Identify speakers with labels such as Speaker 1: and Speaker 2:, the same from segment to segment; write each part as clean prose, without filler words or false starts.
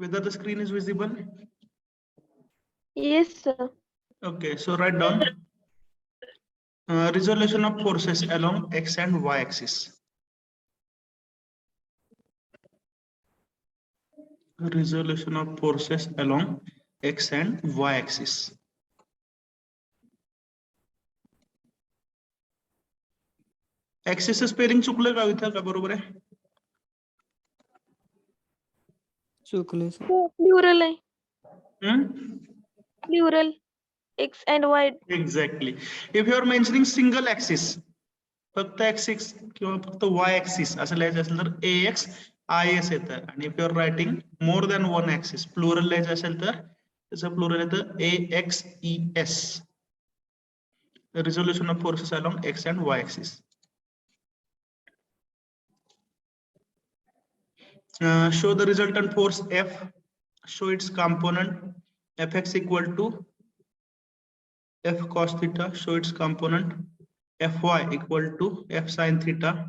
Speaker 1: Whether the screen is visible?
Speaker 2: Yes, sir.
Speaker 1: Okay, so write down resolution of forces along x and y axis. Resolution of forces along x and y axis. Axis spelling चुकलं का इथं का बरोबर आहे?
Speaker 3: चुकले sir.
Speaker 2: Plural आहे.
Speaker 1: Hmm?
Speaker 2: Plural. X and Y.
Speaker 1: Exactly. If you are mentioning single axis, फक्त axis किंवा फक्त y axis असं लिहायचं असेल तर ax is येतं. आणि if you are writing more than one axis, plural लिहायचं असेल तर त्याचं plural येतं axes. Resolution of forces along x and y axis. Show the resultant force F. Show its component. Fx equal to F cos theta. Show its component. Fy equal to F sin theta.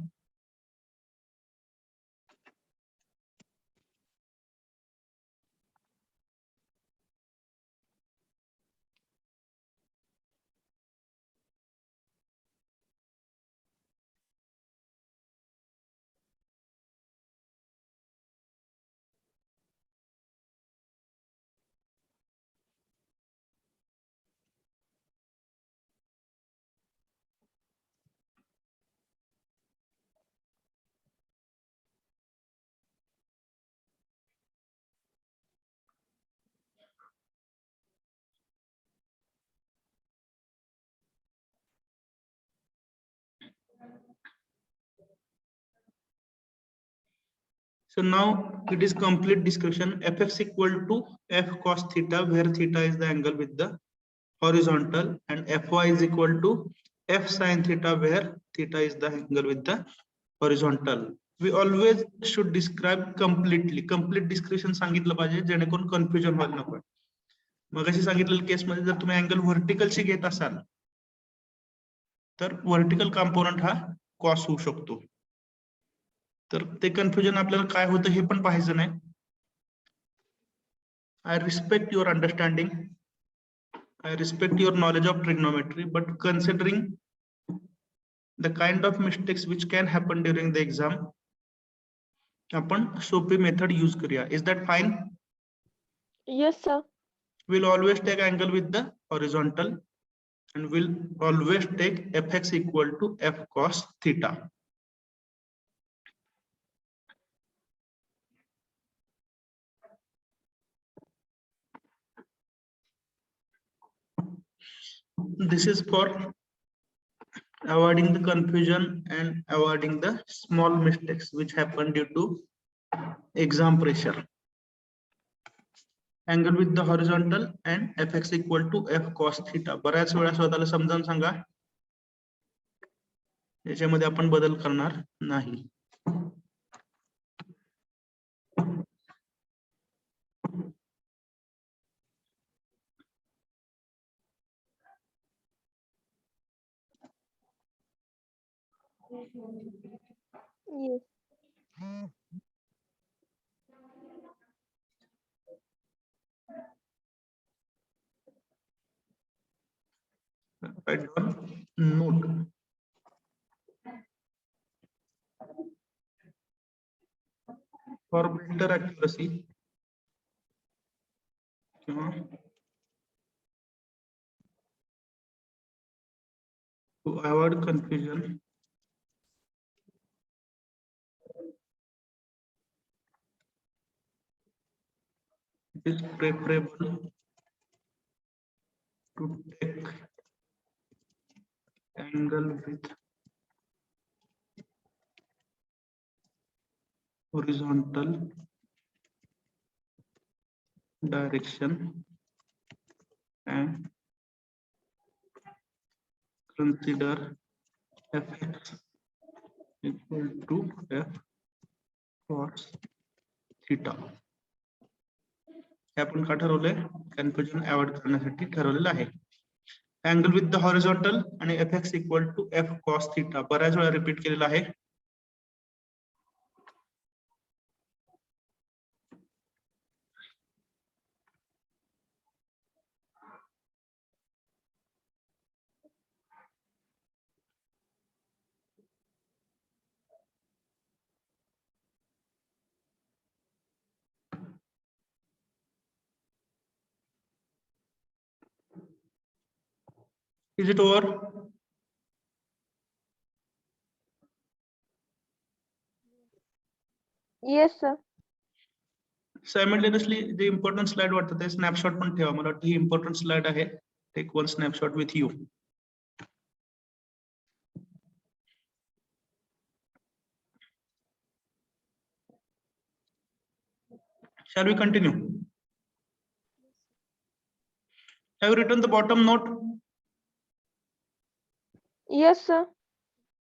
Speaker 1: So now it is complete description. Fx equal to F cos theta, where theta is the angle with the horizontal, and Fy is equal to F sin theta, where theta is the angle with the horizontal. We always should describe completely. Complete description सांगितलं पाहिजे जेणेकरून confusion व्हायला नको. मगाशी सांगितलेल्या case मध्ये जर तुम्ही अँगल व्हर्टिकलची घेत असाल तर व्हर्टिकल कंपोनंट हा कॉस होऊ शकतो. तर ते कन्फ्युजन आपल्याला काय होतं हे पण पाहायचं नाही. I respect your understanding. I respect your knowledge of trigonometry, but considering the kind of mistakes which can happen during the exam, आपण सोपी मेथड यूज करूया. Is that fine?
Speaker 2: Yes, sir.
Speaker 1: We'll always take angle with the horizontal, and we'll always take Fx equal to F cos theta. This is for avoiding the confusion and avoiding the small mistakes which happen due to exam pressure. Angle with the horizontal and Fx equal to F cos theta. बऱ्याच वेळा स्वतःला समजावून सांगा, याच्यामध्ये आपण बदल करणार नाही.
Speaker 2: Yes.
Speaker 1: Write down note. For better accuracy, to avoid confusion, it is preferable to take angle with horizontal direction and consider Fx equal to F cos theta. हे आपण का ठरवलंय? कन्फ्युजन अवॉइड करण्यासाठी ठरवलेलं आहे. अँगल विथ द हॉरिझॉन्टल आणि Fx equal to F cos theta. बऱ्याच वेळा repeat केलेला आहे. Is it over?
Speaker 2: Yes, sir.
Speaker 1: Simultaneously, the important slide वाटतं ते snapshot पण ठेवा. मला वाटतं ही important slide आहे. Take one snapshot with you. Shall we continue? Have you written the bottom note?
Speaker 2: Yes, sir.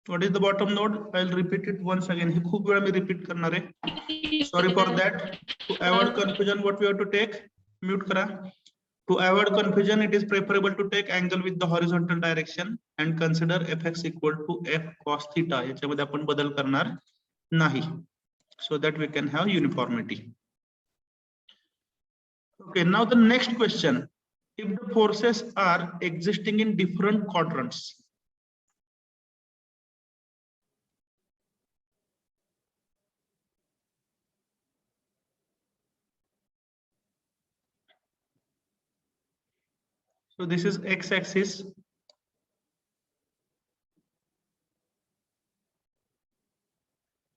Speaker 1: What is the bottom note? I'll repeat it once again. हे खूप वेळा मी repeat करणार आहे. Sorry for that. To avoid confusion, what we have to take? Mute करा. To avoid confusion, it is preferable to take angle with the horizontal direction and consider fx equal to f cos theta. याच्यामध्ये आपण बदल करणार नाही. So that we can have uniformity. Okay, now the next question. If the forces are existing in different quadrants, so this is x-axis.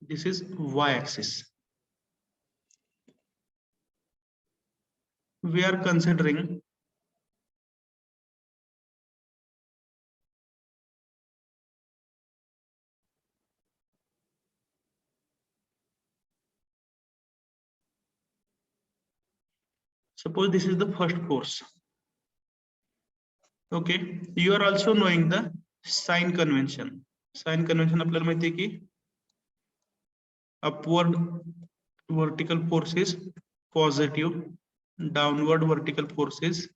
Speaker 1: This is y-axis. We are considering suppose this is the first force. Okay, you are also knowing the sign convention. Sign convention आपल्याला माहिती आहे की upward vertical force is positive, downward vertical force is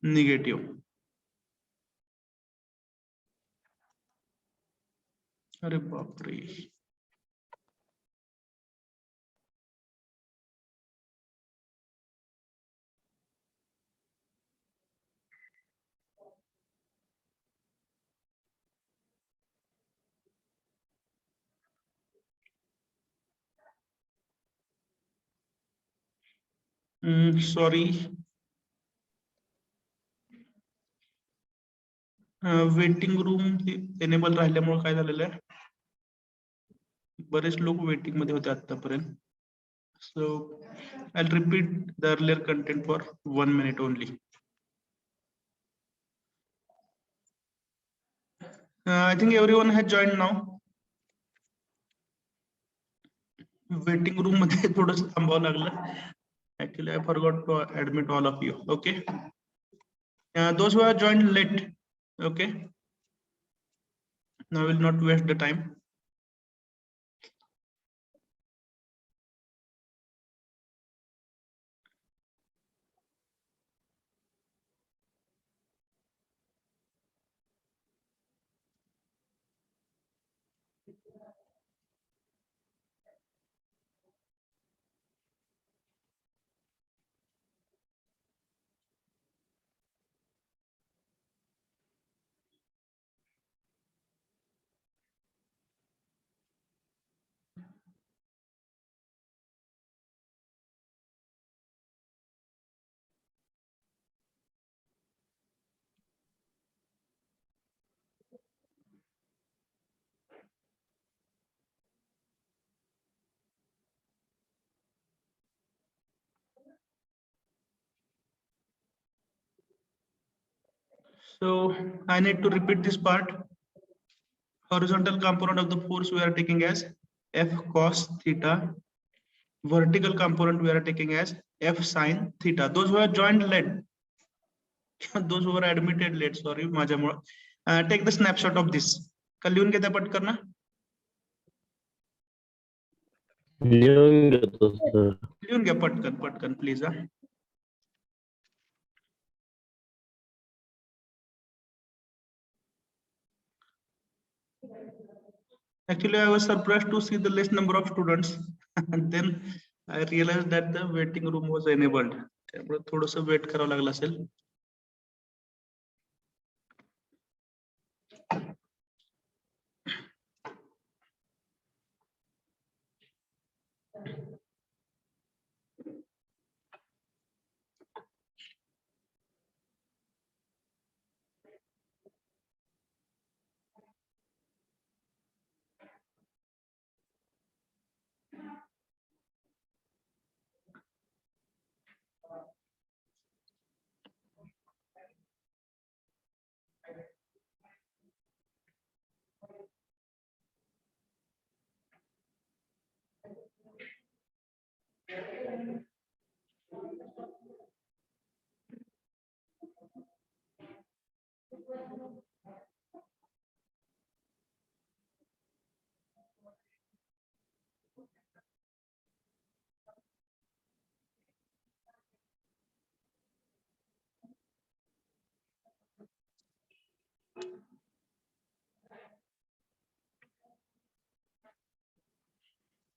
Speaker 1: negative. अरे बाप रे. Sorry. Waiting room enable राहिल्यामुळे काय झालेलं आहे, बरेच लोक वेटिंग मध्ये होते आतापर्यंत. So I'll repeat the earlier content for 1 minute only. I think everyone has joined now. Waiting room मध्ये थोडंसं थांबावं लागलं. Actually, I forgot to admit all of you. Okay. Those who have joined late. Okay. Now I will not waste the time. So I need to repeat this part. Horizontal component of the force we are taking as F cos theta. Vertical component we are taking as F sin theta. Those who are joined late, those who are admitted late, sorry, माझ्यामुळं. Take the snapshot of this. का लिहून घेता पटकन ना?
Speaker 4: लिहून घेतो sir.
Speaker 1: लिहून घ्या पटकन please. Actually, I was surprised to see the less number of students, and then I realized that the waiting room was enabled. त्यामुळे थोडंसं वेट करावं लागलं असेल.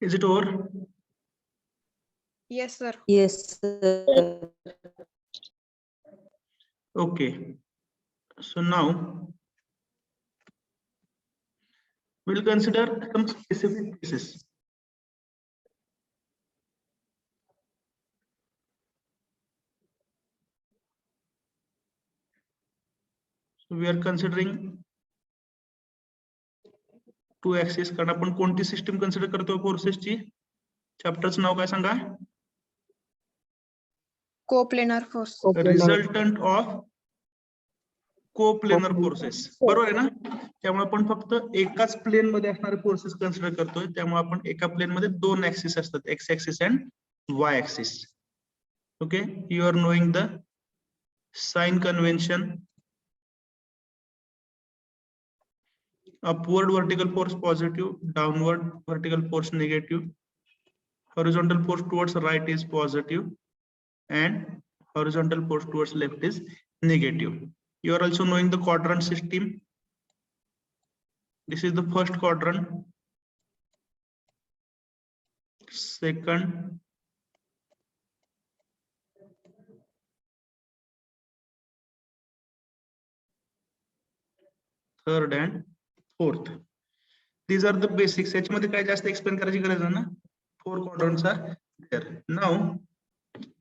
Speaker 1: Is it over?
Speaker 5: Yes, sir.
Speaker 3: Yes, sir.
Speaker 1: Okay. So now we'll consider some specific cases. So we are considering two axis कारण आपण कोणती system consider करतो फोर्सेसची चॅप्टरचं नाव काय सांगा
Speaker 5: Coplanar force.
Speaker 1: Resultant of coplanar forces बरोबर आहे ना त्यामुळे आपण फक्त एकाच प्लेन मध्ये असणारे फोर्सेस कन्सिडर करतोय त्यामुळे आपण एका प्लेन मध्ये दोन ऍक्सिस असतात x axis and y axis okay you are knowing the sign convention upward vertical force positive, downward vertical force negative, horizontal force towards right is positive, and horizontal force towards left is negative. You are also knowing the quadrant system. This is the first quadrant, second, third, and fourth. These are the basics. याच्यामध्ये काय जास्त explain करायची गरज नाही ना. Four quadrants are there. Now,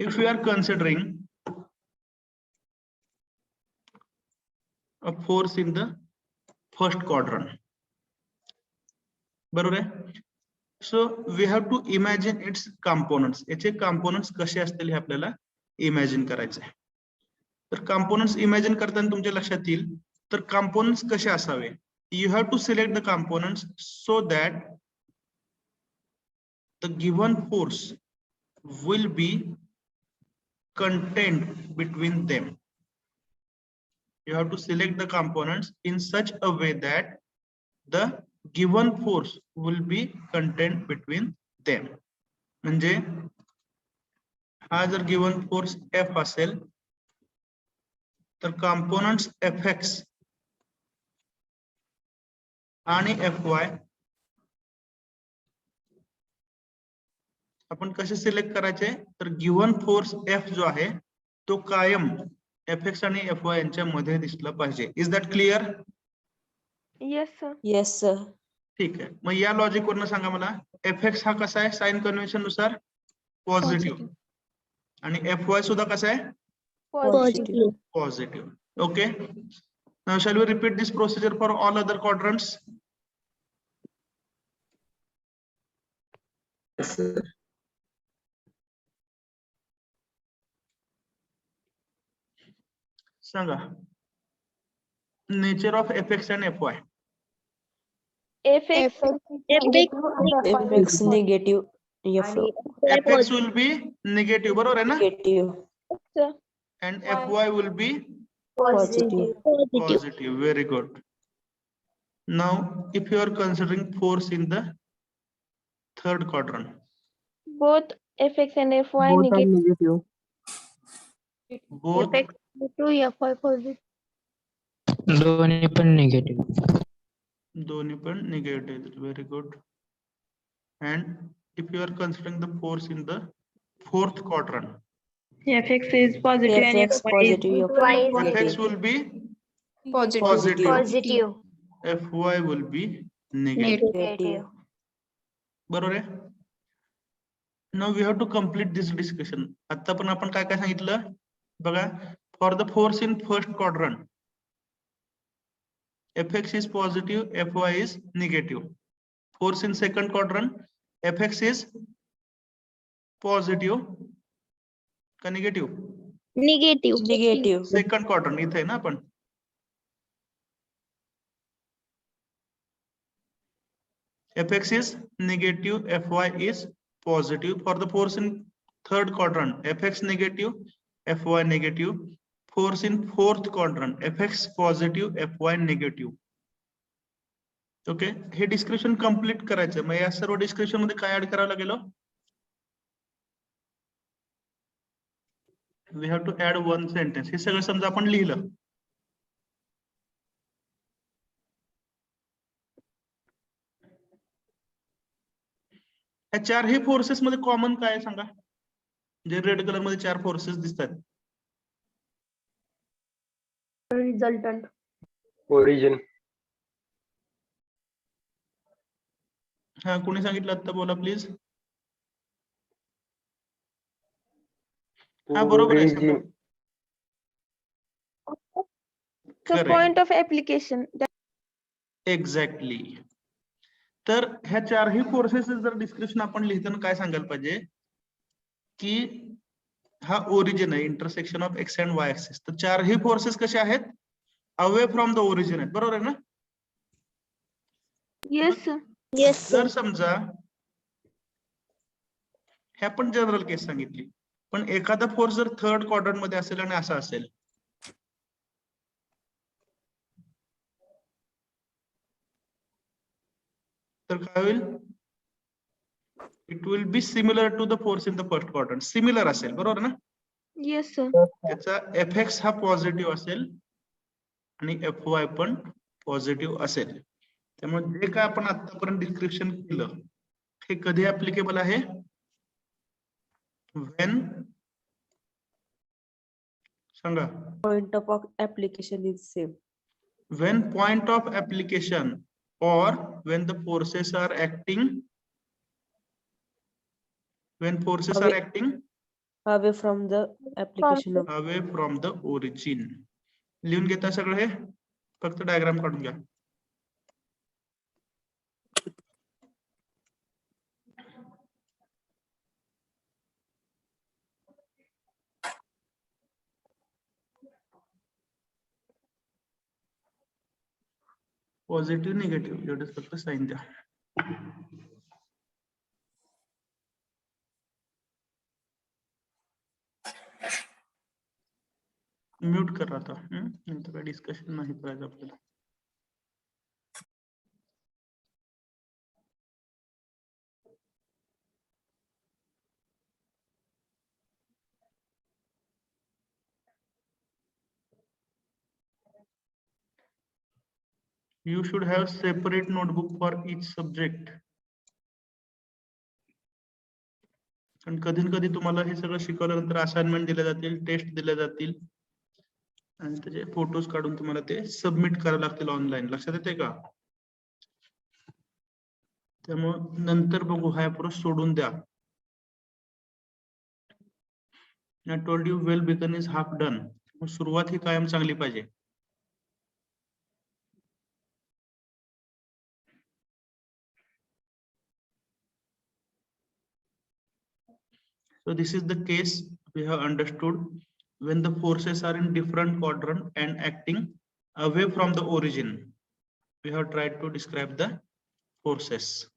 Speaker 1: if we are considering a force in the first quadrant, बरोबर आहे. So we have to imagine its components. याचे components कसे असतील हे आपल्याला imagine करायचे आहे. तर components imagine करताना तुमच्या लक्षात येईल तर components कसे असावे. You have to select the components so that the given force will be contained between them. You have to select the components in such a way that the given force will be contained between them. म्हणजे हा जर given force F असेल तर components Fx आणि Fy आपण कसे select करायचे तर गिव्हन फोर्स F जो आहे तो कायम Fx आणि Fy यांच्या मध्ये दिसला पाहिजे. Is that clear?
Speaker 2: Yes, sir.
Speaker 3: Yes, sir.
Speaker 1: ठीक आहे मग या लॉजिक वरनं सांगा मला Fx हा कसा आहे साइन कन्व्हेन्शन नुसार पॉझिटिव्ह आणि Fy सुद्धा कसा आहे
Speaker 2: Positive.
Speaker 1: Positive. Okay now shall we repeat this procedure for all other quadrants.
Speaker 3: Yes, sir.
Speaker 1: सांगा nature of Fx and Fy.
Speaker 2: Fx.
Speaker 3: Fx negative. Fy
Speaker 1: Fx will be negative बरोबर आहे ना
Speaker 3: negative.
Speaker 2: Sir.
Speaker 1: and Fy will be
Speaker 3: Positive.
Speaker 1: positive. Very good. Now if you are considering force in the third quadrant,
Speaker 2: Both Fx and Fy negative.
Speaker 3: negative.
Speaker 1: both
Speaker 2: Fx negative, Fy positive.
Speaker 6: दोन्ही पण negative
Speaker 1: दोन्ही पण negative. Very good. And if you are considering the force in the fourth quadrant,
Speaker 2: Fx is positive and
Speaker 3: Fx
Speaker 2: Fy is
Speaker 3: positive. Fy
Speaker 1: Fx
Speaker 3: negative.
Speaker 1: will be
Speaker 5: Positive.
Speaker 1: positive, Fy will be negative.
Speaker 3: Negative.
Speaker 1: बरोबर आहे. Now we have to complete this discussion. आता पण आपण काय काय सांगितलं बघा for the force in first quadrant Fx is positive, Fy is negative. Force in second quadrant Fx is positive का negative?
Speaker 3: Negative.
Speaker 1: Second quadrant इथे आहे ना आपण. Fx is negative, Fy is positive. For the force in third quadrant Fx negative, Fy negative. Force in fourth quadrant Fx positive, Fy negative. Okay हे description complete करायचं मग या सर्व description मध्ये काय ऍड करावं लागेल we have to add one sentence. हे सगळं समजा आपण लिहिलं ह्या चारही फोर्सेस मध्ये कॉमन काय आहे सांगा, जे रेड कलर मध्ये चार फोर्सेस दिसतात.
Speaker 2: रिझल्टंट.
Speaker 4: ओरिजिन.
Speaker 1: हा, कोणी सांगितलं आता, बोला प्लीज. हा, बरोबर आहे, सांगा.
Speaker 4: Origin.
Speaker 2: So
Speaker 1: Correct.
Speaker 2: point of application.
Speaker 1: Exactly. तर ह्या चारही फोर्सेस जर डिस्क्रिप्शन आपण लिहिताना काय सांगायला पाहिजे की हा ओरिजिन आहे, intersection of x and y axis. तर चारही फोर्सेस कसे आहेत, अवे फ्रॉम द ओरिजिन आहेत, बरोबर आहे ना.
Speaker 2: Yes, sir.
Speaker 3: Yes,
Speaker 1: जर
Speaker 3: sir.
Speaker 1: समजा ह्या पण जनरल केस सांगितली, पण एखादा फोर्स जर थर्ड क्वाड्रंट मध्ये असेल आणि असा असेल, तर काय होईल, it will be similar to the force in the first quadrant. Similar असेल, बरोबर ना.
Speaker 2: Yes, sir.
Speaker 1: त्याचा एफ एक्स हा पॉझिटिव्ह असेल आणि एफ वाय पण पॉझिटिव्ह असेल. त्यामुळे जे काय आपण आतापर्यंत डिस्क्रिप्शन केलं हे कधी ऍप्लिकेबल आहे, when, Sanga.
Speaker 3: Point of application is same.
Speaker 1: When point of application or when the forces are acting, when forces are
Speaker 3: Away.
Speaker 1: acting
Speaker 3: Away from the application of.
Speaker 1: away from the origin. लिहून घेता सगळं हे, फक्त diagram काढून घ्या. Positive negative एवढंच फक्त sign द्या. Mute करा आता, नंतर काय डिस्कशन नाही करायचं आपल्याला. You should have separate notebook for each subject. आणि कधी न कधी तुम्हाला हे सगळं शिकवल्यानंतर असाइनमेंट दिल्या जातील, टेस्ट दिल्या जातील आणि त्याचे फोटोज काढून तुम्हाला ते सबमिट करावे लागतील ऑनलाईन. लक्षात येते का? त्यामुळे नंतर बघू, हा अप्रोच सोडून द्या. I told you well begun is half done. सुरुवात ही कायम चांगली पाहिजे. So this is the case we have understood when the forces are in different quadrant and acting away from the origin. We have tried to describe the forces.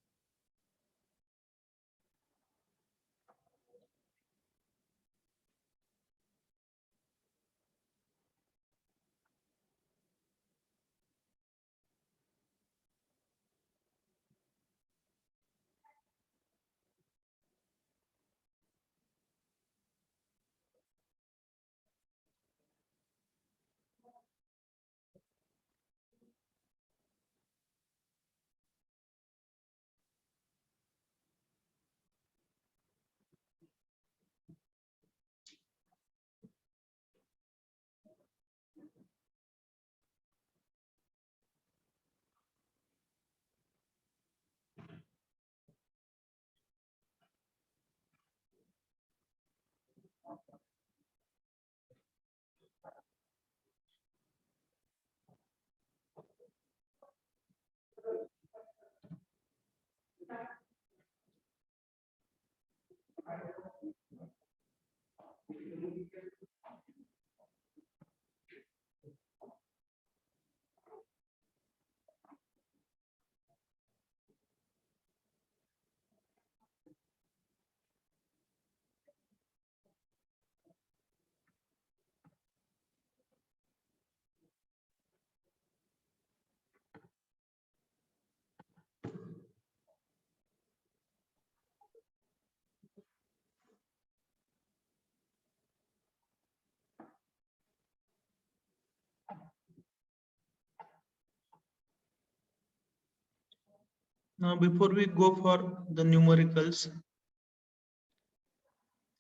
Speaker 1: Now before we go for the numericals,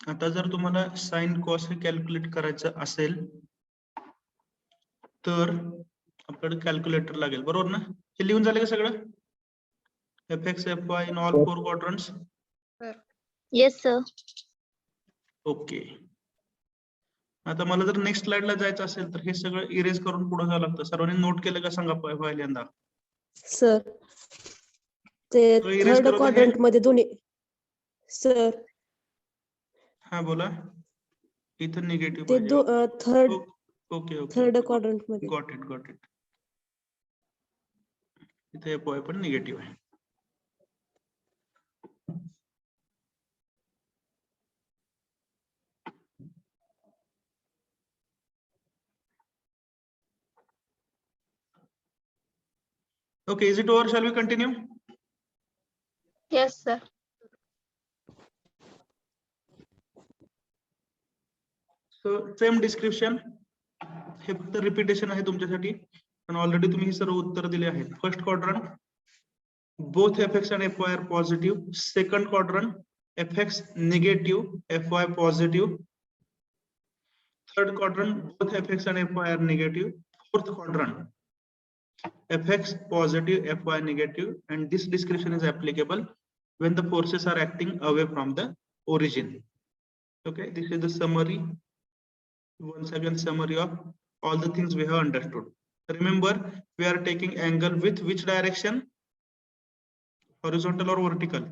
Speaker 1: आता जर तुम्हाला sine cos हे calculate करायचं असेल तर आपल्याकडे calculator लागेल, बरोबर ना? हे लिहून झालं का सगळं? fx fy in all 4 quadrants.
Speaker 2: Yes, sir.
Speaker 1: Okay. आता मला जर नेक्स्ट स्लाइडला जायचं असेल तर हे सगळं इरेज करून पुढे जावं लागतं. सर्वांनी नोट केलं का सांगा पहिल्यांदा?
Speaker 3: सर ते
Speaker 1: तो erase
Speaker 3: थर्ड
Speaker 1: करू दे हे.
Speaker 3: क्वाड्रंट मध्ये दोन्ही सर
Speaker 1: हा बोला. इथं निगेटिव्ह
Speaker 3: ते
Speaker 1: पाहिजे.
Speaker 3: Third
Speaker 1: okay okay
Speaker 3: third
Speaker 1: okay.
Speaker 3: Quadrant मध्ये
Speaker 1: गॉट इट. इथे FY पण निगेटिव्ह आहे. Okay, is it over? Shall we continue?
Speaker 2: Yes, sir.
Speaker 1: So same description. हे फक्त रिपीटेशन आहे तुमच्यासाठी, पण ऑलरेडी तुम्ही ही सर्व उत्तर दिले आहेत. First quadrant both fx and fy are positive. Second quadrant fx negative, fy positive. Third quadrant both fx and fy are negative. Fourth quadrant fx positive, fy negative, and this description is applicable when the forces are acting away from the origin. Okay, this is the summary. Once again, summary of all the things we have understood. Remember, we are taking angle with which direction? Horizontal or vertical?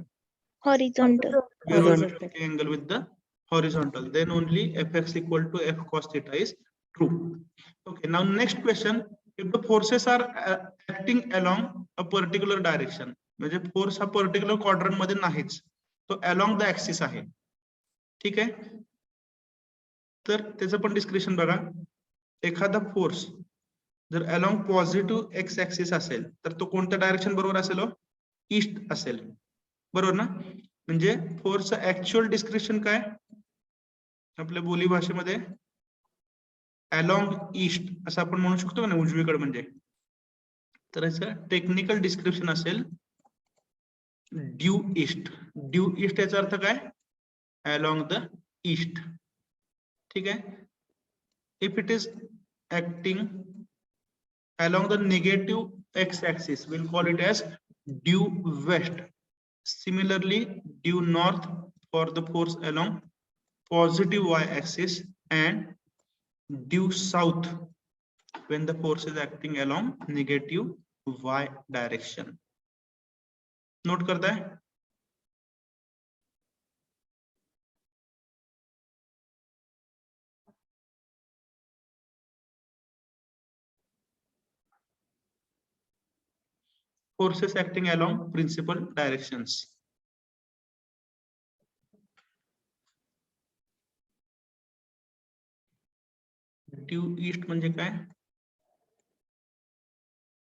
Speaker 2: Horizontal.
Speaker 1: We are always
Speaker 3: Horizontal.
Speaker 1: taking angle with the horizontal. Then only fx equal to f cos theta is true. Okay, now next question. If the forces are acting along a particular direction, म्हणजे force हा particular quadrant मध्ये नाहीच, तो along the axis आहे. ठीक आहे, तर त्याचं पण डिस्क्रिप्शन बघा. एखादा फोर्स जर अलॉंग पॉझिटिव्ह एक्स ऍक्सिस असेल तर तो कोणत्या डायरेक्शन बरोबर असेल? ईस्ट असेल, बरोबर ना? म्हणजे फोर्सचं ऍक्च्युअल डिस्क्रिप्शन काय आपल्या बोली भाषेमध्ये? अलॉंग ईस्ट असं आपण म्हणू शकतो ना, उजवीकडे म्हणजे. तर याचं टेक्निकल डिस्क्रिप्शन असेल ड्यू ईस्ट. ड्यू ईस्ट याचा अर्थ काय? Along the east. ठीक आहे. If it is acting along the negative x-axis, we'll call it as due west. Similarly, due north for the force along positive y-axis, and due south when the force is acting along negative y direction. Note करता है? Forces acting along principal directions. Due east म्हणजे काय?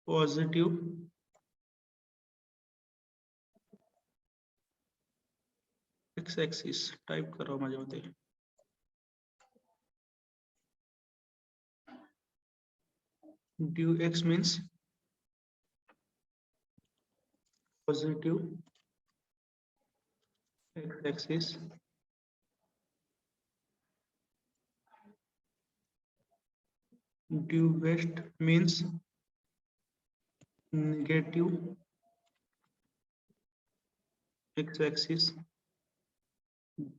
Speaker 1: Positive x axis. Type करावं माझ्या मते. Due x means positive x-axis, due west means negative x-axis,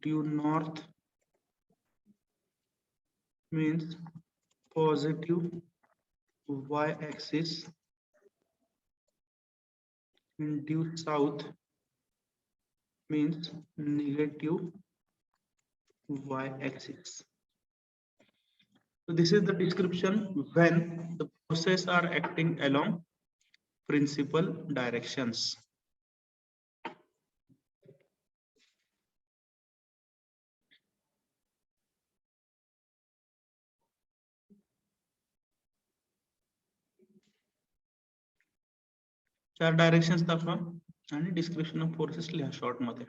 Speaker 1: due north means positive y-axis, and due south means negative y-axis. So this is the description when the forces are acting along principal directions. चार directions दाखवा आणि description of forces लिहा short मध्ये.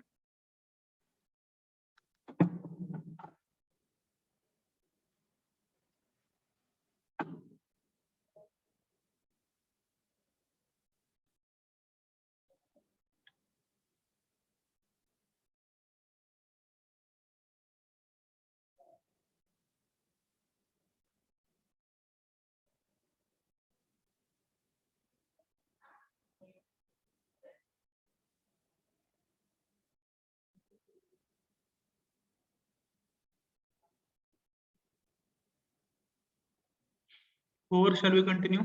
Speaker 1: Over, shall we continue?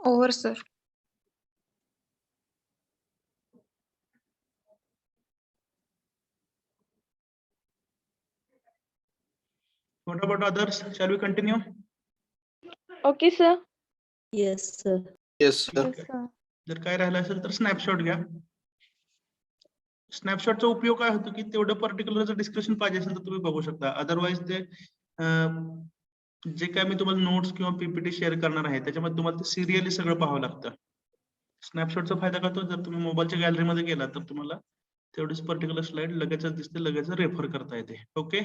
Speaker 5: Over, sir.
Speaker 1: What about others? Shall we continue?
Speaker 2: Okay, sir.
Speaker 3: Yes, sir.
Speaker 7: Yes, sir.
Speaker 1: ठीक आहे. जर काय राहिलं असेल तर स्नॅपशॉट घ्या. स्नॅपशॉटचा उपयोग काय होतो की तेवढं पर्टिक्युलर जर डिस्कशन पाहिजे असेल तर तुम्ही बघू शकता. अदरवाईज ते जे काय मी तुम्हाला नोट्स किंवा पीपीटी शेअर करणार आहे त्याच्यामध्ये तुम्हाला ते सिरियली सगळं पाहावं लागतं. स्नॅपशॉटचा फायदा काय होतो, जर तुम्ही मोबाईलच्या गॅलरीमध्ये गेला तर तुम्हाला तेवढीच पर्टिक्युलर स्लाइड लगेचच दिसते, लगेच रेफर करता येते. Okay,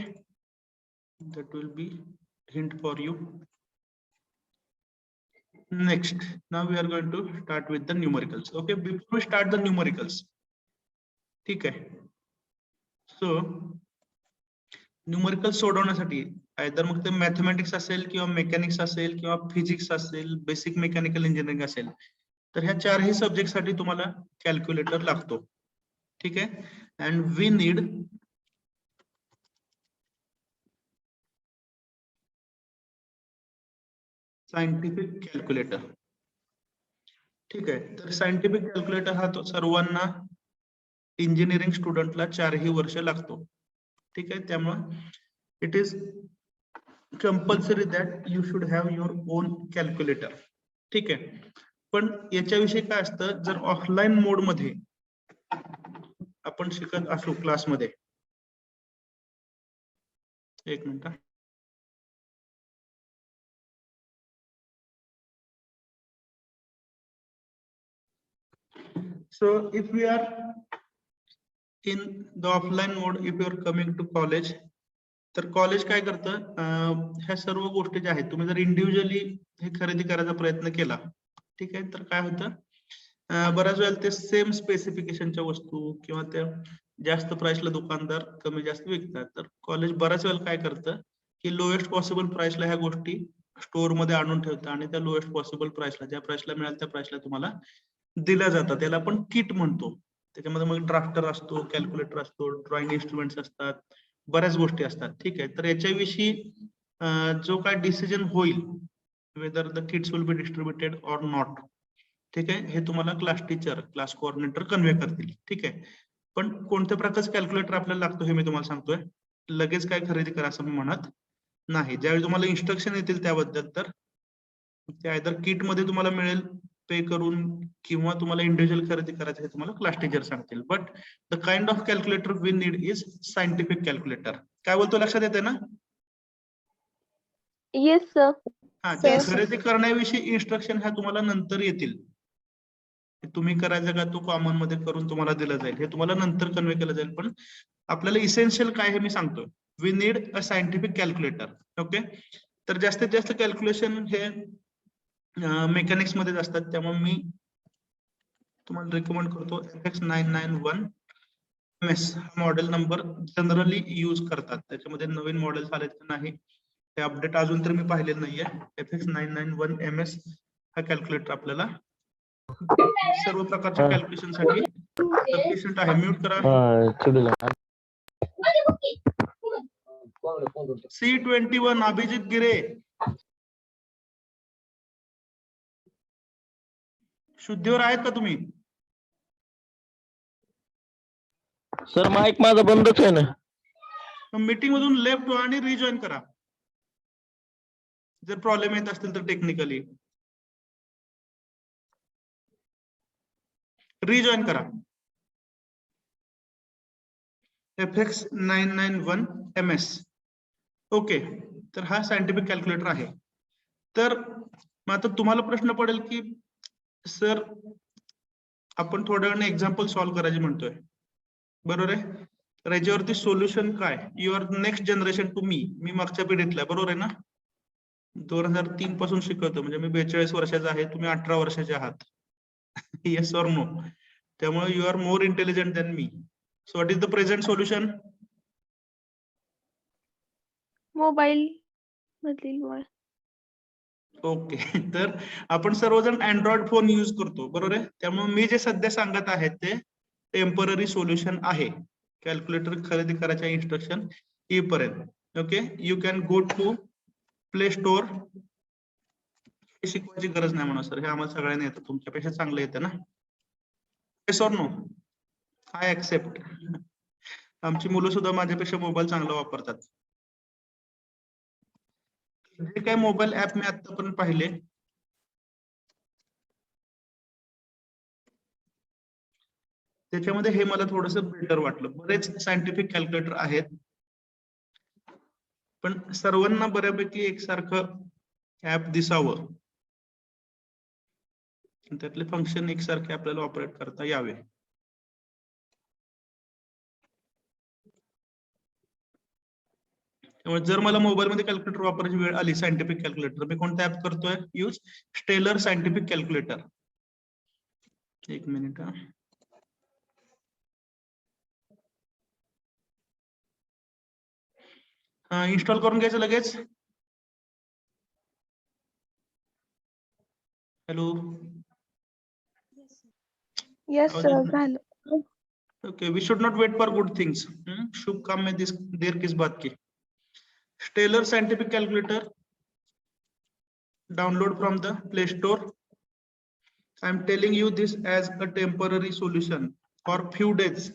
Speaker 1: that will be hint for you. Next, now we are going to start with the numericals. Okay, before we start the numericals, ठीक आहे. So numericals सोडवण्यासाठी either मग ते मॅथमॅटिक्स असेल किंवा मेकॅनिक्स असेल किंवा फिजिक्स असेल, बेसिक मेकॅनिकल इंजिनिअरिंग असेल, तर ह्या चारही सब्जेक्ट साठी तुम्हाला कॅल्क्युलेटर लागतो. ठीक आहे. And we need scientific calculator. ठीक आहे. तर सायंटिफिक कॅल्क्युलेटर हा तो सर्वांना इंजिनिअरिंग स्टुडंटला 4ही वर्ष लागतो. ठीक आहे. त्यामुळे it is compulsory that you should have your own calculator. ठीक आहे. पण याच्याविषयी काय असतं, जर ऑफलाईन मोड मध्ये आपण शिकत असू क्लासमध्ये, एक minute. So if we are in the offline mode, if you are coming to college, तर कॉलेज काय करतं, ह्या सर्व गोष्टी ज्या आहेत तुम्ही जर इंडिव्हिज्युअली हे खरेदी करायचा प्रयत्न केला, ठीक आहे, तर काय होतं, बऱ्याच वेळेला ते सेम स्पेसिफिकेशनच्या वस्तू किंवा त्या जास्त प्राइसला दुकानदार कमी जास्त विकतात. तर कॉलेज बऱ्याच वेळेला काय करतं की लोएस्ट पॉसिबल प्राइसला ह्या गोष्टी स्टोअर मध्ये आणून ठेवतं आणि त्या लोएस्ट पॉसिबल प्राइसला, ज्या प्राइसला मिळेल त्या प्राइसला तुम्हाला दिल्या जातात. त्याला आपण किट म्हणतो. त्याच्यामध्ये मग ड्राफ्टर असतो, कॅल्क्युलेटर असतो, ड्रॉइंग इन्स्ट्रुमेंट्स असतात, बऱ्याच गोष्टी असतात. ठीक आहे. तर याच्याविषयी जो काय डिसिजन होईल, whether the kits will be distributed or not, ठीक आहे, हे तुम्हाला class teacher, class coordinator convey करतील. ठीक आहे. पण कोणत्या प्रकारचं कॅल्क्युलेटर आपल्याला लागतो हे मी तुम्हाला सांगतोय. लगेच काय खरेदी करा असं मी म्हणत नाही. ज्यावेळी तुम्हाला इन्स्ट्रक्शन येतील त्याबद्दल, तर ते आयदर किट मध्ये तुम्हाला मिळेल पे करून किंवा तुम्हाला इंडिव्हिज्युअल खरेदी करायचं हे तुम्हाला क्लास टीचर सांगतील. But the kind of calculator we need is scientific calculator. काय बोलतो, लक्षात येते ना?
Speaker 2: Yes, sir.
Speaker 1: हा,
Speaker 2: Sir.
Speaker 1: त्या खरेदी करण्याविषयी इन्स्ट्रक्शन ह्या तुम्हाला नंतर येतील. तुम्ही करायचं का तो कॉमन मध्ये करून तुम्हाला दिलं जाईल, हे तुम्हाला नंतर कन्वे केलं जाईल. पण आपल्याला इसेन्शियल काय हे मी सांगतोय. We need a scientific calculator. Okay. तर जास्तीत जास्त कॅल्क्युलेशन हे मेकॅनिक्स मध्येच असतात. त्यामुळे मी तुम्हाला रिकमेंड करतो FX991 MS model number generally use करतात. त्याच्यामध्ये नवीन मॉडेल्स आले तर नाही, ते अपडेट अजून तर मी पाहिलेलं नाहीये. FX991 MS हा कॅल्क्युलेटर आपल्याला सर्व प्रकारच्या कॅल्क्युलेशन साठी सफिशियंट आहे. म्यूट करा. C21 अभिजित गिरे, शुद्धीवर आहेत का तुम्ही?
Speaker 4: सर माईक माझा बंदच आहे ना.
Speaker 1: मीटिंग मधून लेफ्ट व्हा आणि रिजॉईन करा जर प्रॉब्लेम येत असतील तर. टेक्निकली रिजॉईन करा. FX991 MS. ओके. तर हा सायंटिफिक कॅल्क्युलेटर आहे. तर मग आता तुम्हाला प्रश्न पडेल की सर आपण थोड्या वेळाने एक्झाम्पल सॉल्व्ह करायचे म्हणतोय, बरोबर आहे. तर याच्यावरती सोल्युशन काय, युअर नेक्स्ट जनरेशन टू मी मागच्या पिढीतला, बरोबर आहे ना. 2003 पासून शिकवतो, म्हणजे मी 42 वर्षाचा आहे, तुम्ही 18 वर्षाचे आहात. Yes or no. त्यामुळे you are more intelligent than me. So what is the present solution?
Speaker 2: Mobile मधील word.
Speaker 1: ओके. तर आपण सर्वजण अँड्रॉइड फोन यूज करतो, बरोबर आहे. त्यामुळे मी जे सध्या सांगत आहे ते टेम्पररी सोल्युशन आहे कॅल्क्युलेटर खरेदी करायच्या इन्स्ट्रक्शन येईपर्यंत. Okay, you can go to play store. हे शिकवायची गरज नाही म्हणा सर, हे आम्हाला सगळ्यांना येतं, तुमच्यापेक्षा चांगलं येतं ना. Yes or no? I accept. आमची मुलं सुद्धा माझ्यापेक्षा मोबाईल चांगला वापरतात. जे काही मोबाईल ऍप मी आतापर्यंत पाहिले त्याच्यामध्ये हे मला थोडस बेटर वाटलं. बरेच सायंटिफिक कॅल्क्युलेटर आहेत पण सर्वांना बऱ्यापैकी एकसारखं ऍप दिसावं, त्यातले फंक्शन एकसारखे आपल्याला ऑपरेट करता यावे. त्यामुळे जर मला मोबाईल मध्ये कॅल्क्युलेटर वापरायची वेळ आली, सायंटिफिक कॅल्क्युलेटर, मी कोणता ऍप करतोय यूज? Stellar scientific calculator. एक मिनिट हा. इन्स्टॉल करून घ्यायचं लगेच. हॅलो.
Speaker 2: येस सर झालं.
Speaker 1: Okay, we should not wait for good things. शुभ काम में देर किस बात की. Stellar scientific calculator, download from the play store. I am telling you this as a temporary solution for few days.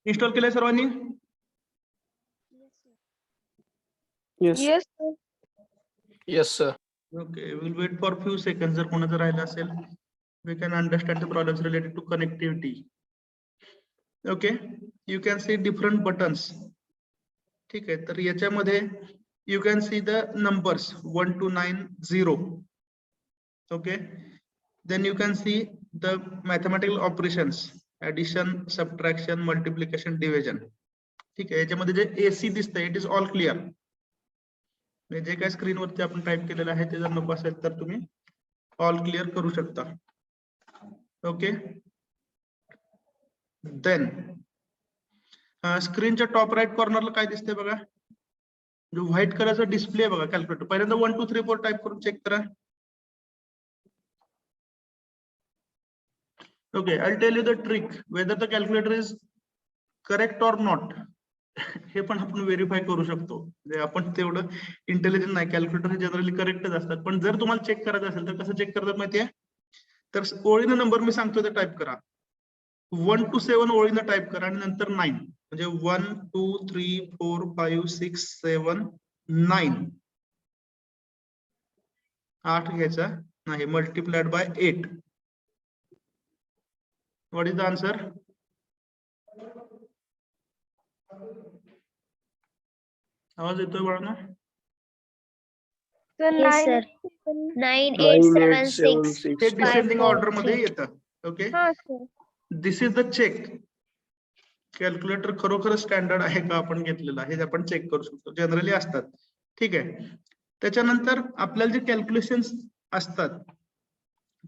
Speaker 1: Install केलंय सर्वांनी?
Speaker 3: Yes.
Speaker 2: Yes sir.
Speaker 4: Yes sir.
Speaker 1: Okay, we'll wait for few seconds. जर कोणाचं राहिलं असेल, we can understand the problems related to connectivity. Okay, you can see different buttons. ठीक आहे, तर याच्यामध्ये you can see the numbers 1 to 9 0. Okay, then you can see the mathematical operations, addition, subtraction, multiplication, division. ठीक आहे, याच्यामध्ये जे AC दिसतंय it is all clear. जे काय स्क्रीनवरती आपण टाइप केलेलं आहे ते जर नको असेल तर तुम्ही ऑल क्लिअर करू शकता. ओके, देन स्क्रीनच्या टॉप राईट कॉर्नरला काय दिसतंय बघा, जो व्हाईट कलरचा डिस्प्ले बघा कॅल्क्युलेटर. पहिल्यांदा 1 2 3 4 टाइप करून चेक करा. Okay, I tell you the trick whether the calculator is correct or not. हे पण आपण व्हेरीफाय करू शकतो. म्हणजे आपण तेवढं इंटेलिजंट नाही, कॅल्क्युलेटर जनरली करेक्टच असतात. पण जर तुम्हाला चेक करायचं असेल तर कसं चेक करतात माहितीये? तर ओळीनं नंबर मी सांगतो ते टाइप करा. 1 to 7 ओळीनं टाइप करा आणि नंतर 9. म्हणजे 1 2 3 4 5 6 7 9. 8 घ्यायचा नाही, multiplied by 8. What is the answer? आवाज येतोय बाळांनो?
Speaker 2: Sir
Speaker 7: Yes,
Speaker 2: 9
Speaker 7: sir. 9876.
Speaker 1: ते डिसेंडिंग
Speaker 7: 5, 4,
Speaker 1: ऑर्डर मध्ये
Speaker 7: 3.
Speaker 1: येतं. ओके,
Speaker 2: हा sir.
Speaker 1: This is the check. Calculator खरोखर स्टँडर्ड आहे का आपण घेतलेलं आहे, हे आपण चेक करू शकतो. जनरली असतात. ठीक आहे, त्याच्यानंतर आपल्याला जे कॅल्क्युलेशन्स असतात,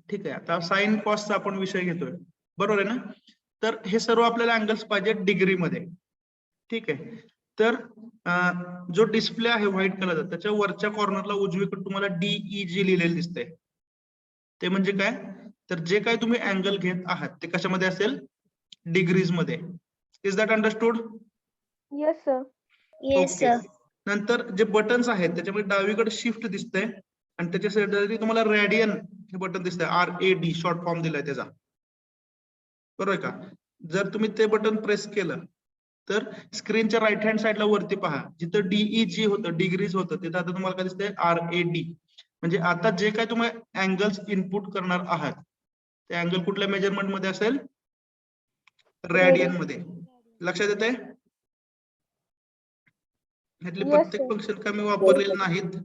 Speaker 1: ठीक आहे, आता साइन कॉसचा आपण विषय घेतोय, बरोबर आहे ना? तर हे सर्व आपल्याला अँगल्स पाहिजे डिग्री मध्ये. ठीक आहे, तर जो डिस्प्ले आहे व्हाईट कलरचा त्याच्या वरच्या कॉर्नरला उजवीकडे तुम्हाला DEG लिहिलेलं दिसतंय. ते म्हणजे काय? तर जे काय तुम्ही अँगल घेत आहात ते कशामध्ये असेल? डिग्रीज मध्ये. Is that understood?
Speaker 2: Yes sir.
Speaker 7: Yes, sir.
Speaker 1: नंतर जे बटन्स आहेत त्याच्यामध्ये डावीकडे शिफ्ट दिसतंय आणि त्याच्या शेजारी तुम्हाला रेडियन हे बटन दिसतंय, RAD शॉर्ट फॉर्म दिलाय त्याचा, बरोबर का? जर तुम्ही ते बटन प्रेस केलं तर स्क्रीनच्या राईट हँड साइडला वरती पहा, जिथं DEG होतं, डिग्रीज होतं, तिथं आता तुम्हाला काय दिसतंय? RAD. म्हणजे आता जे काय तुम्ही अँगल्स इनपुट करणार आहात ते अँगल कुठल्या मेजरमेंट मध्ये असेल? रेडियन मध्ये. लक्षात येतंय? ह्यातले
Speaker 2: Yes,
Speaker 1: प्रत्येक
Speaker 2: sir.
Speaker 1: फंक्शन का मी वापरलेले नाहीत.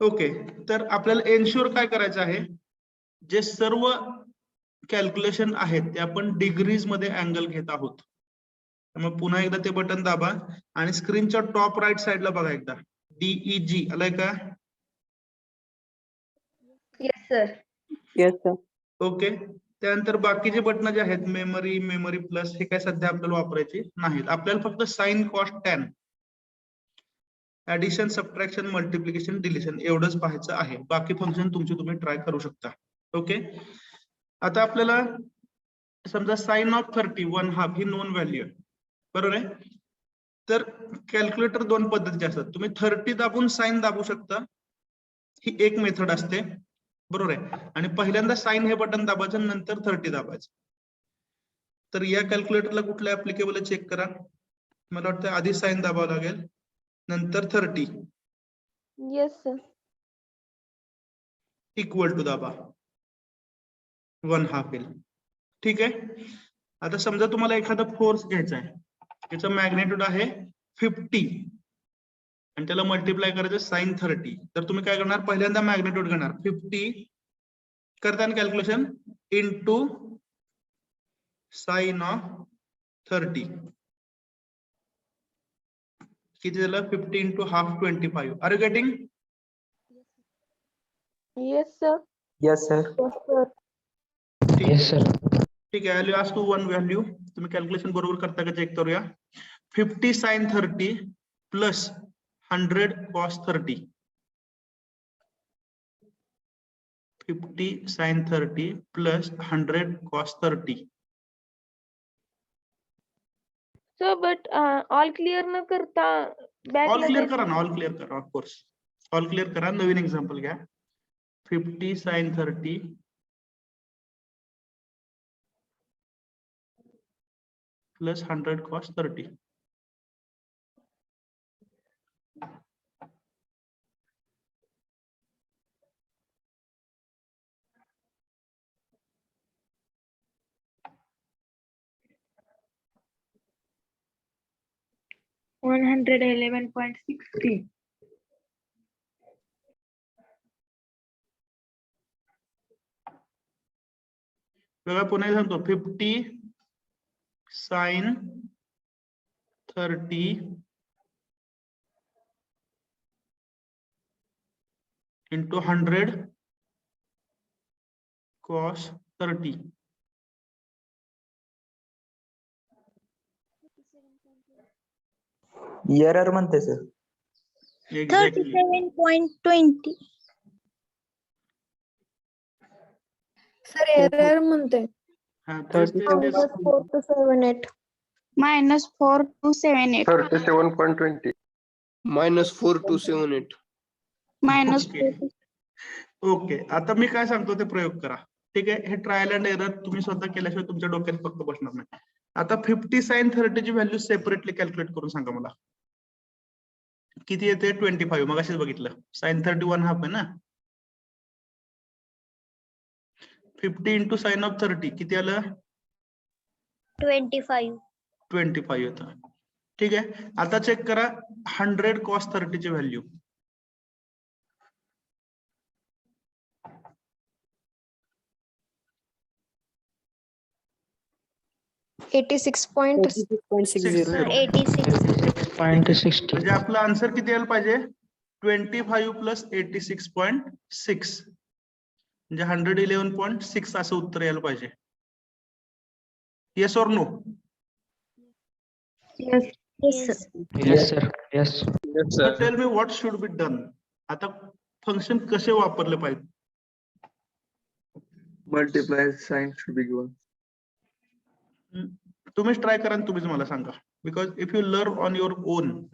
Speaker 1: ओके, तर आपल्याला एन्श्योर काय करायचं आहे? जे सर्व कॅल्क्युलेशन आहेत ते आपण डिग्रीज मध्ये अँगल घेत आहोत. त्यामुळे पुन्हा एकदा ते बटन दाबा आणि स्क्रीनच्या टॉप राईट साइडला बघा एकदा DEG आलाय का?
Speaker 7: Yes, sir.
Speaker 3: Yes, sir.
Speaker 1: Okay, त्यानंतर बाकीचे बटन जे आहेत मेमरी, मेमरी प्लस, हे काय सध्या आपल्याला वापरायचे नाहीत. आपल्याला फक्त sine, cos, tan, addition, subtraction, multiplication, division एवढंच पाहायचं आहे. बाकी फंक्शन तुमचे तुम्ही ट्राय करू शकता. ओके. आता आपल्याला समजा साइन ऑफ 30 1/2 ही नोन व्हॅल्यू आहे, बरोबर आहे. तर कॅल्क्युलेटर दोन पद्धतीचे असतात. तुम्ही 30 दाबून साइन दाबू शकता, ही एक मेथड असते, बरोबर आहे. आणि पहिल्यांदा साइन हे बटन दाबायचं, नंतर 30 दाबायचं. तर या कॅल्क्युलेटरला कुठलं ऍप्लिकेबल चेक करा. मला वाटतं आधी साइन दाबावं लागेल, नंतर 30
Speaker 2: Yes, sir.
Speaker 1: इक्वल टू दाबा, 1/2 येईल. ठीक आहे. आता समजा तुम्हाला एखादा फोर्स घ्यायचा आहे, त्याचं मॅग्नेट्यूड आहे 50 आणि त्याला मल्टिप्लाय करायचं साइन 30. तर तुम्ही काय करणार, पहिल्यांदा मॅग्नेट्यूड घेणार 50 करताना कॅल्क्युलेशन इंटू साइन ऑफ 30. किती झालं, 50 into half 25. Are you getting?
Speaker 2: Yes, sir.
Speaker 3: Yes, sir.
Speaker 2: Yes, sir.
Speaker 6: Yes, sir.
Speaker 1: ठीक आहे. आज टू वन व्हॅल्यू तुम्ही कॅल्क्युलेशन बरोबर करता का चेक करूया. 50 sine 30 plus 100 cos 30. 50 sine 30 plus 100 cos 30.
Speaker 2: Sir, but all clear न करता back
Speaker 1: ऑल क्लिअर करा
Speaker 2: लगायचं.
Speaker 1: ना, ऑल क्लिअर करा. ऑफकोर्स ऑल क्लिअर करा. नवीन एक्झाम्पल घ्या. 50 साइन 30 प्लस 100 कॉस 30.
Speaker 2: $111.63.
Speaker 1: बघा पुन्हा सांगतो. 50 साइन 30 इंटू 100 कॉस 30.
Speaker 3: Error म्हणते sir.
Speaker 1: एक्झॅक्टली.
Speaker 5: 37.20.
Speaker 2: Sir, error म्हणते.
Speaker 1: हा तेच तेच तेच.
Speaker 2: -4278.
Speaker 5: -4278.
Speaker 7: 37.20.
Speaker 4: -4278.
Speaker 1: ओके. ओके. आता मी काय सांगतो ते प्रयोग करा. ठीक आहे. हे ट्रायल अँड एरर तुम्ही स्वतः केल्याशिवाय तुमच्या डोक्यात फक्त बसणार नाही. आता 50 साइन 30 ची व्हॅल्यू सेपरेटली कॅल्क्युलेट करून सांगा मला. किती येते? 25. मग अशीच बघितलं. साइन 30 1/2 आहे ना. 50 इंटू साइन ऑफ 30 किती आलं?
Speaker 5: 25.
Speaker 1: 25 येतं. ठीक आहे. आता चेक करा 100 कॉस 30 ची व्हॅल्यू.
Speaker 5: $86.60.
Speaker 6: 86.60.
Speaker 1: म्हणजे आपला आन्सर किती यायला पाहिजे? 25 प्लस 86.6 म्हणजे 111.6 असं उत्तर यायला पाहिजे. Yes or no?
Speaker 5: Yes, sir.
Speaker 6: Yes, sir. Yes.
Speaker 4: Yes, sir.
Speaker 1: Tell me what should be done. आता फंक्शन कसे वापरले पाहिजे?
Speaker 7: Multiply sign should be given.
Speaker 1: तुम्हीच ट्राय करा आणि तुम्हीच मला सांगा. Because if you learn on your own,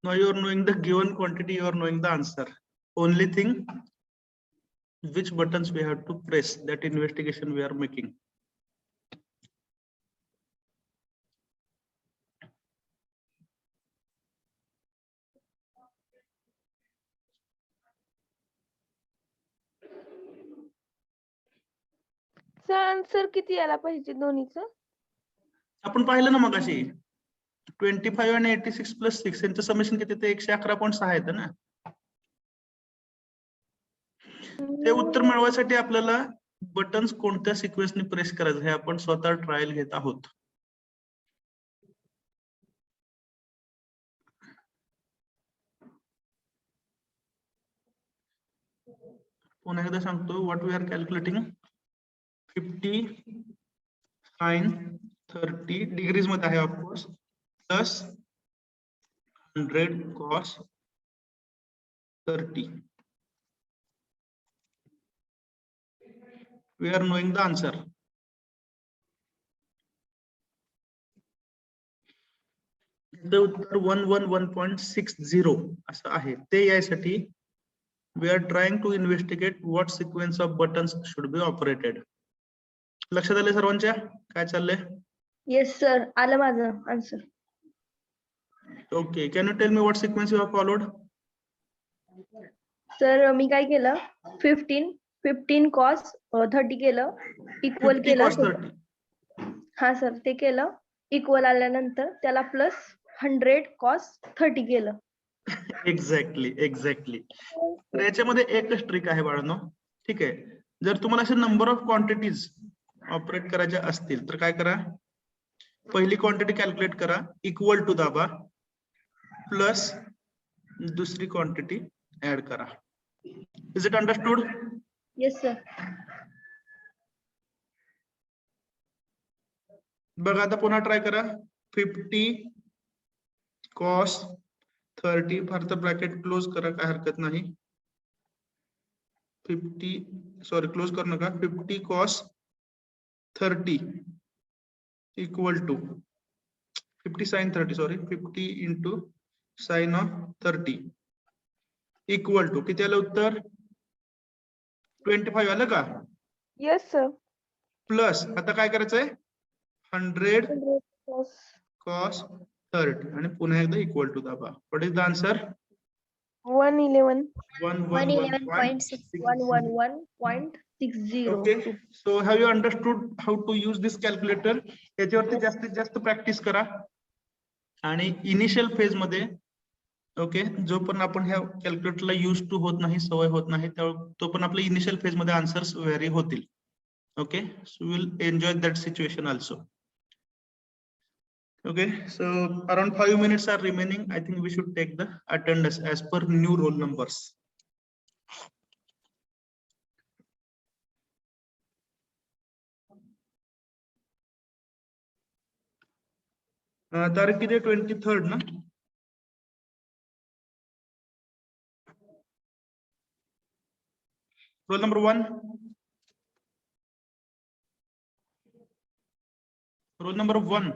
Speaker 1: Now you are knowing the given quantity, you are knowing the answer. Only thing, which buttons we have to press, that investigation we are making.
Speaker 2: Sir answer किती यायला पाहिजे दोन्हीचं?
Speaker 1: आपण पाहिलं ना मगाशी 25 आणि 86 plus 6 यांचं summation किती ते 111.6 येतं ना. ते उत्तर मिळवण्यासाठी आपल्याला बटन्स कोणत्या सिक्वेन्सने प्रेस करायचं हे आपण स्वतः ट्रायल घेत आहोत. पुन्हा एकदा सांगतो, what we are calculating 50 sin 30 degrees मध्ये आहे of course, plus 100 cos 30. We are knowing the answer. The उत्तर 111.60 असं आहे. ते यासाठी we are trying to investigate what sequence of buttons should be operated. लक्षात आले सर्वांच्या काय चाललंय?
Speaker 2: येस सर, आलं माझं answer.
Speaker 1: Okay, can you tell me what sequence you have followed?
Speaker 2: Sir मी काय केलं, 15 cos 30 केलं, इक्वल
Speaker 1: 50
Speaker 2: केलं.
Speaker 1: cos 30.
Speaker 2: हा सर, ते केलं. इक्वल आल्यानंतर त्याला प्लस 100 cos 30 केलं.
Speaker 1: एक्झॅक्टली. तर याच्यामध्ये एकच ट्रिक आहे बाळांनो, ठीक आहे. जर तुम्हाला असे नंबर ऑफ क्वांटिटीज ऑपरेट करायच्या असतील तर काय करा, पहिली क्वांटिटी कॅल्क्युलेट करा, इक्वल टू दाबा, प्लस दुसरी क्वांटिटी ऍड करा. Is it understood?
Speaker 2: Yes sir.
Speaker 1: बघा आता पुन्हा ट्राय करा. 50 cos 30, फार तर ब्रॅकेट क्लोज करा, काय हरकत नाही. 50 करू नका. 50 cos 30 equal to 50 sin 30, 50 into sin of 30 equal to किती आलं उत्तर? 25 आलं का?
Speaker 2: Yes sir.
Speaker 1: प्लस आता काय करायचंय, 100
Speaker 2: cos
Speaker 1: cos 30 आणि पुन्हा एकदा इक्वल टू दाबा. What is the answer?
Speaker 2: 111.
Speaker 5: 111.6.
Speaker 2: 111.60.
Speaker 1: Okay, so have you understood how to use this calculator? याच्यावरती जास्तीत जास्त प्रॅक्टिस करा आणि इनिशियल फेज मध्ये, ओके, जो पण आपण ह्या कॅल्क्युलेटरला यूज टू होत नाही, सवय होत नाही, तो पण आपल्या इनिशियल फेज मध्ये आन्सर्स व्हेरी होतील. Okay, so will enjoy that situation also. Okay, so around 5 minutes are remaining. I think we should take the attendance as per new roll numbers. तारीख किती? 23rd ना? Roll number 1. Roll number 1.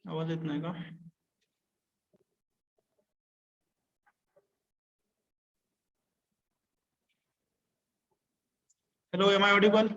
Speaker 1: आवाज येत नाही का? Hello, am I audible?